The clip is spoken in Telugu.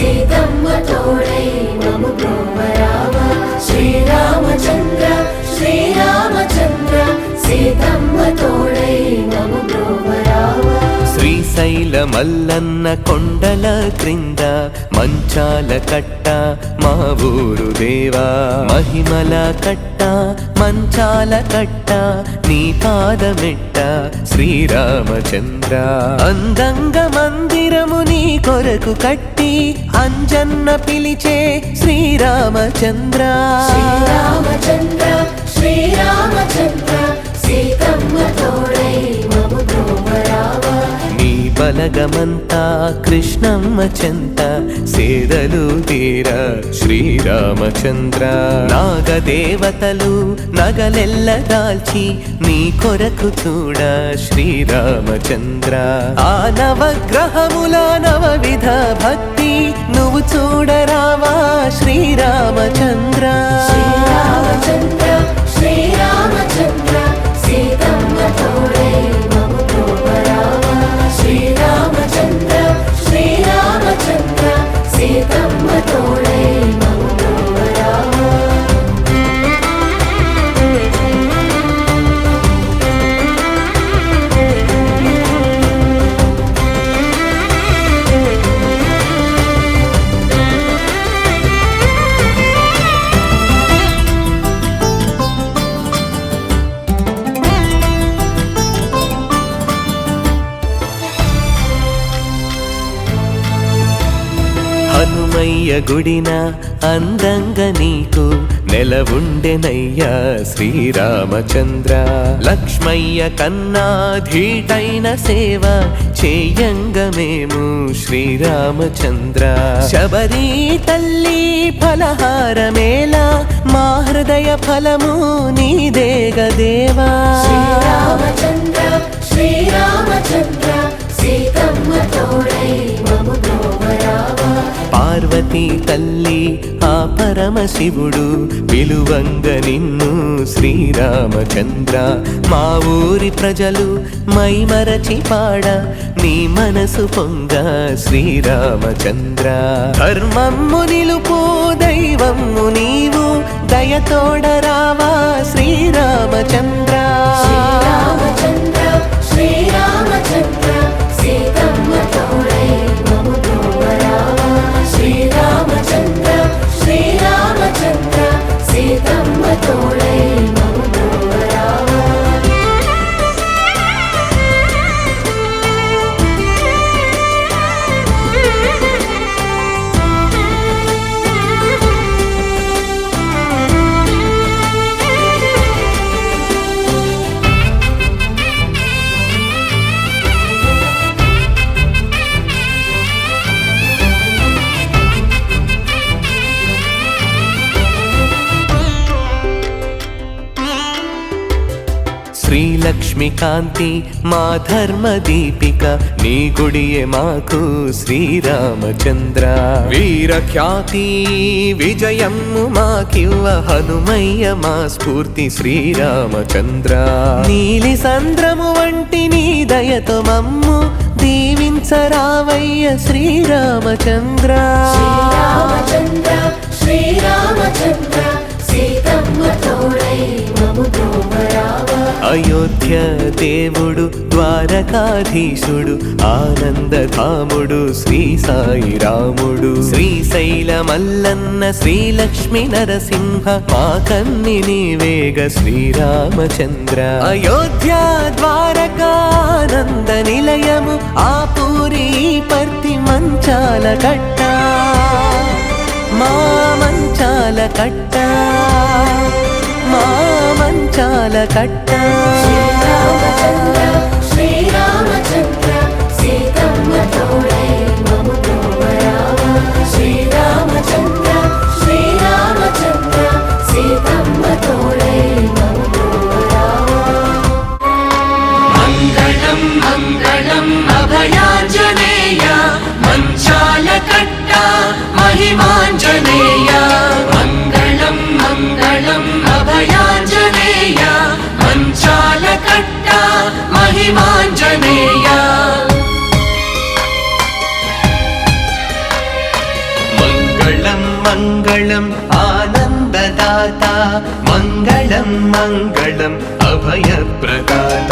సీతమ్మ తోడై మము బ్రోవరావా శ్రీరామచంద్ర శ్రీరామచంద్ర సీతమ్మ తోడై మము బ్రోవరావా శ్రీశైల మల్లన్న కొండల క్రింద మంచాల కట్ట మా ఊరు దేవా మహిమల కట్ట మంచాల కట్ట నీ పాదమెట్ట శ్రీరామచంద్ర అందంగ మందిరము నీ కొరకు కట్టి అంజన్న పిలిచే శ్రీరామచంద్ర శ్రీరామచంద్ర శ్రీరామచంద్ర సీతమ్మ తోడై మము బ్రోవరావా నీ బలగమంతా కృష్ణమ్మ చెంత సేదలు తీర శ్రీరామచంద్ర నాగదేవతలు నగలెల్ల దాల్చి నీ కొరకు చూడ శ్రీరామచంద్ర ఆ నవగ్రహముల నవవిధ భక్తి నువ్వు చూడరావా శ్రీరామచంద్ర శ్రీరామచంద్ర శ్రీరామచంద్ర సీతమ్మ తోడై మము బ్రోవరావా శ్రీరామచంద్ర శ్రీరామచంద్ర సీతమ్మ తోడై మము బ్రోవరావా హనుమయ్య గుడిన అందంగా నీకు నెలవుండెనయ్యా శ్రీరామచంద్ర లక్ష్మయ్య కన్నా ధీటైన సేవ చేయంగ మేము శ్రీరామచంద్ర శబరి తల్లి ఫలహారమేళ మా హృదయ ఫలము నీదేగ దేవా శ్రీరామచంద్ర శ్రీరామచంద్ర సీతమ్మ తోడై మము బ్రోవరావా పార్వతీ తల్లి ఆ పరమశివుడు విలువంగ నిన్ను శ్రీరామచంద్ర మా ఊరి ప్రజలు మైమరచి పాడ నీ మనసు పొంగ శ్రీరామచంద్ర ధర్మమ్ము నిలుపు దైవమ్ము నీవు దయతోడరావా శ్రీరామచంద్ర శ్రీరామచంద్ర శ్రీరామచంద్ర సీతమ్మ తోడై మము బ్రోవరావా శ్రీరామచంద్ర శ్రీరామచంద్ర సీతమ్మ తోడై మము బ్రోవరావా శ్రీలక్ష్మి కాంతి మా ధర్మ దీపిక నీ గుడియే మాకు శ్రీరామచంద్ర వీర ఖ్యాతి విజయము మాకివ్వ హనుమయ్య మా స్ఫూర్తి శ్రీరామచంద్ర నీలి సంద్రము వంటి నీ దయతో మమ్ము దీవించరావయ్య శ్రీరామచంద్ర శ్రీరామచంద్ర శ్రీరామచంద్ర సీతమ్మ తోడై మము బ్రోవరావా అయోధ్య దేవుడు ద్వారకాధీశుడు ఆనందధాముడు శ్రీ సాయి రాముడు శ్రీశైల మల్లన్న శ్రీలక్ష్మి నరసింహ మా కన్ని నీవేగ శ్రీరామచంద్ర అయోధ్య ద్వారకానంద నిలయము ఆ పూరి పర్తి మంచాల కట్ట మా మంచాల కట్ట మా మంచాల కట్ట శ్రీరామచంద్ర శ్రీరామచంద్ర సీతమ్మ తోడై మము బ్రోవరావా శ్రీరామచంద్ర శ్రీరామచంద్ర సీతమ్మ తోడై మము బ్రోవరావా మంగళం మంగళం అభయాంజనేయ మంచాల కట్ట మహిమాంజనేయ మంగళం మంగళం అభయాంజనేయ మంచాల కట్ట మహిమాంజనేయ मङ्गलम् आनन्ददाता मङ्गलं मङ्गलम् अभयप्रदाता।